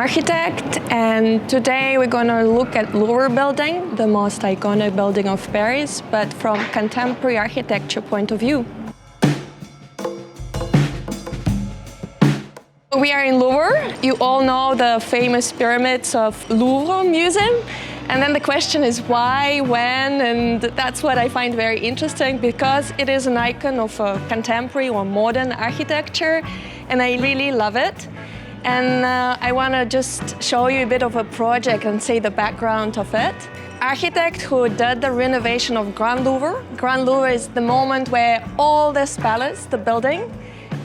architect, and today we're going to look at Louvre building, the most iconic building of Paris, but from contemporary architecture point of view. We are in Louvre. You all know the famous pyramids of Louvre Museum. And then the question is why, when, and that's what I find very interesting because it is an icon of a contemporary or modern architecture, and I really love it. And I want to just show you a bit of a project and say the background of it. Architect who did the renovation of Grand Louvre. Grand Louvre is the moment where all this palace, the building,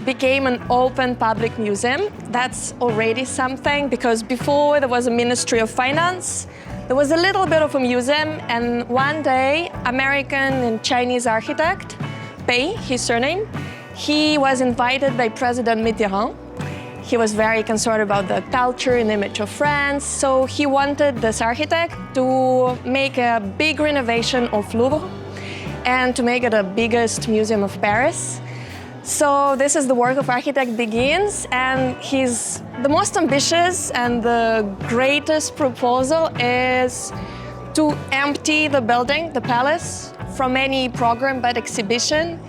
became an open public museum. That's already something because before there was a Ministry of Finance. There was a little bit of a museum, and one day, American and Chinese architect, Pei, his surname, he was invited by President Mitterrand. He was very concerned about the culture and image of France, so he wanted this architect to make a big renovation of Louvre and to make it the biggest museum of Paris. So this is the work of architect begins, and the most ambitious and the greatest proposal is to empty the building, the palace, from any program but exhibition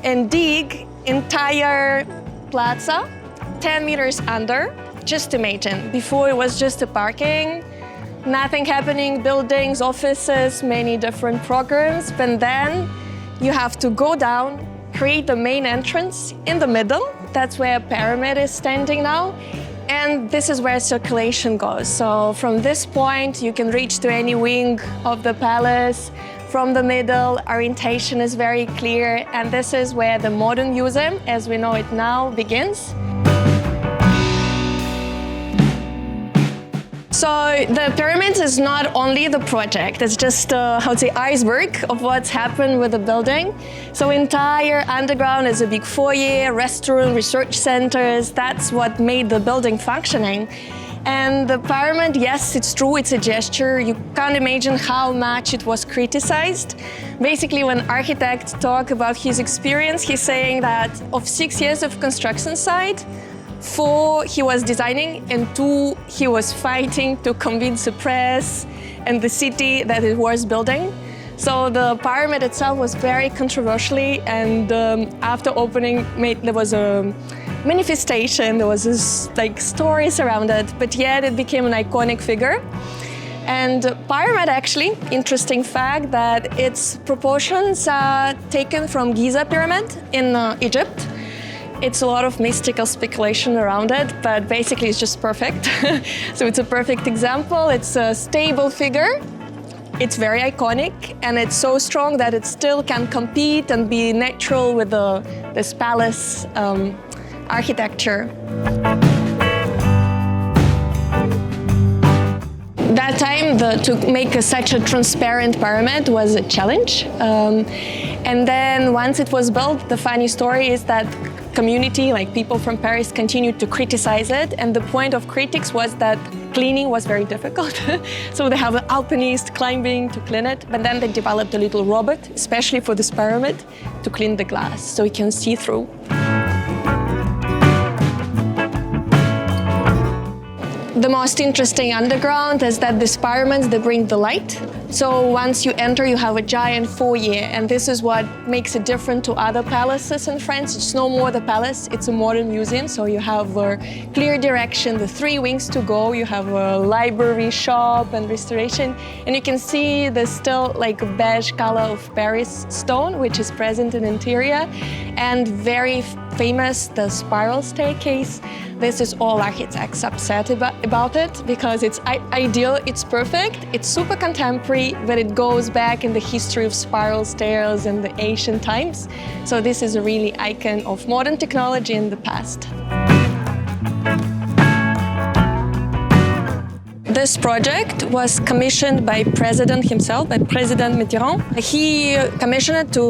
and dig entire plaza 10 meters under. Just imagine, before it was just a parking, nothing happening, buildings, offices, many different programs, but then you have to go down, create the main entrance in the middle. That's where a pyramid is standing now. And this is where circulation goes. So from this point, you can reach to any wing of the palace. From the middle, orientation is very clear. And this is where the modern museum, as we know it now, begins. So the pyramids is not only the project, it's just iceberg of what's happened with the building. So entire underground is a big foyer, restaurant, research centers. That's what made the building functioning. And the pyramid, yes, it's true, it's a gesture. You can't imagine how much it was criticized. Basically, when architects talk about his experience, he's saying that of 6 years of construction site, 4 he was designing and 2 he was fighting to convince the press and the city that it was building. So the pyramid itself was very controversially, and after opening there was a manifestation, there was this stories around it, but yet it became an iconic figure. And pyramid, actually, interesting fact that its proportions are taken from Giza pyramid in Egypt. It's a lot of mystical speculation around it, but basically it's just perfect. So it's a perfect example. It's a stable figure. It's very iconic, and it's so strong that it still can compete and be natural with this palace architecture. That time, to make such a transparent pyramid was a challenge. And then once it was built, the funny story is that community, like people from Paris, continued to criticize it, and the point of critics was that cleaning was very difficult. So they have an alpinist climbing to clean it, but then they developed a little robot, especially for this pyramid, to clean the glass so it can see through. The most interesting underground is that these pyramids, they bring the light. So once you enter, you have a giant foyer, and this is what makes it different to other palaces in France. It's no more the palace, it's a modern museum, so you have a clear direction, the 3 wings to go, you have a library, shop, and restoration, and you can see the still a beige color of Paris stone, which is present in interior, and very famous, the spiral staircase. This is all architects upset about it because it's ideal, it's perfect, it's super contemporary, but it goes back in the history of spiral stairs in the ancient times. So this is a really icon of modern technology in the past. This project was commissioned by President himself, by President Mitterrand. He commissioned it to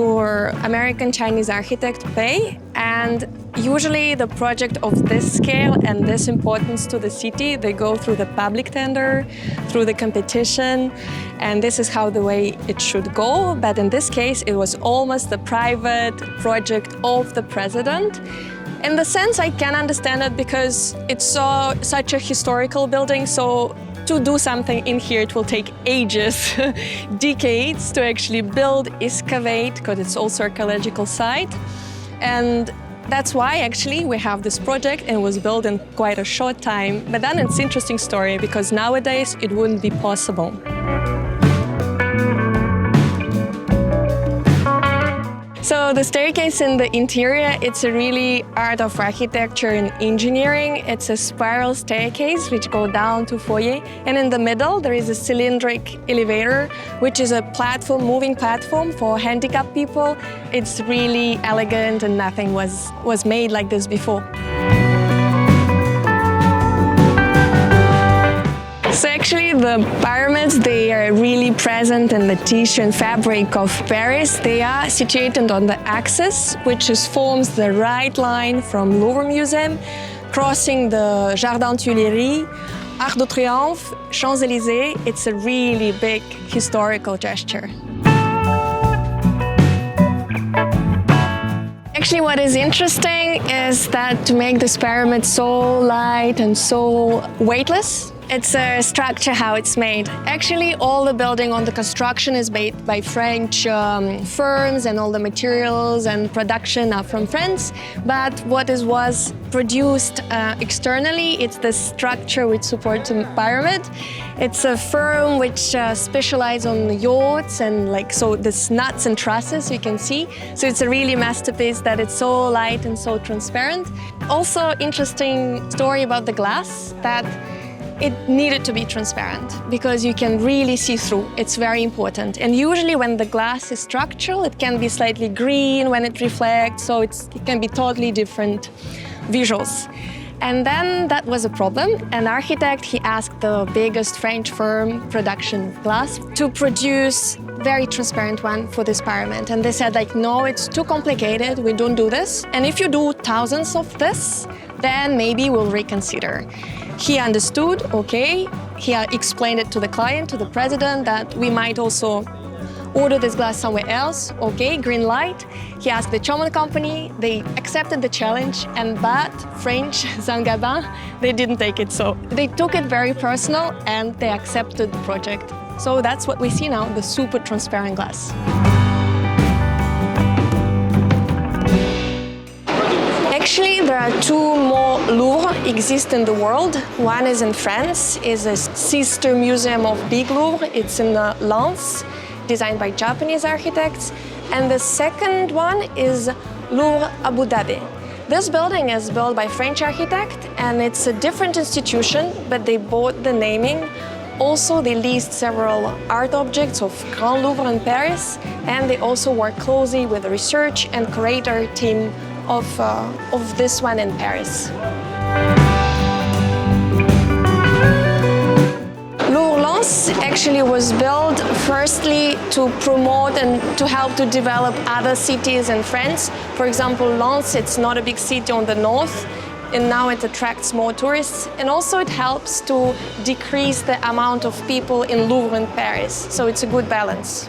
American Chinese architect Pei, and usually the project of this scale and this importance to the city, they go through the public tender, through the competition, and this is how the way it should go. But in this case, it was almost a private project of the president. In the sense, I can understand it because it's such a historical building, so to do something in here, it will take ages, decades to actually build, excavate, because it's also an archaeological site. And that's why actually we have this project, and it was built in quite a short time. But then it's an interesting story because nowadays it wouldn't be possible. So the staircase in the interior, it's a really art of architecture and engineering. It's a spiral staircase which goes down to foyer. And in the middle, there is a cylindric elevator, which is a platform, moving platform for handicapped people. It's really elegant and nothing was made like this before. So actually the pyramids, they are really present in the tissue and fabric of Paris. They are situated on the axis, which forms the right line from Louvre Museum, crossing the Jardin Tuileries, Arc de Triomphe, Champs-Élysées. It's a really big historical gesture. Actually, what is interesting is that to make this pyramid so light and so weightless, it's a structure how it's made. Actually, all the building on the construction is made by French firms, and all the materials and production are from France. But what was produced externally, it's the structure which supports the pyramid. It's a firm which specializes on yachts and so this nuts and trusses you can see. So it's a really masterpiece that it's so light and so transparent. Also, interesting story about the glass that it needed to be transparent because you can really see through. It's very important. And usually when the glass is structural, it can be slightly green when it reflects, so it can be totally different visuals. And then that was a problem. An architect, he asked the biggest French firm, production glass, to produce very transparent one for this pyramid. And they said no, it's too complicated, we don't do this. And if you do thousands of this, then maybe we'll reconsider. He understood, okay, he explained it to the client, to the president, that we might also order this glass somewhere else. Okay, green light. He asked the German company, they accepted the challenge, but French, Saint-Gobain, they didn't take it. So they took it very personal and they accepted the project. So that's what we see now, the super transparent glass. Actually, there are two more Louvre exist in the world. One is in France, is a sister museum of Big Louvre. It's in Lens, designed by Japanese architects. And the second one is Louvre Abu Dhabi. This building is built by French architect, and it's a different institution, but they bought the naming. Also, they leased several art objects of Grand Louvre in Paris, and they also work closely with the research and curator team of this one in Paris. Louvre Lens actually was built firstly to promote and to help to develop other cities in France. For example, Lens, it's not a big city on the north, and now it attracts more tourists. And also it helps to decrease the amount of people in Louvre in Paris. So it's a good balance.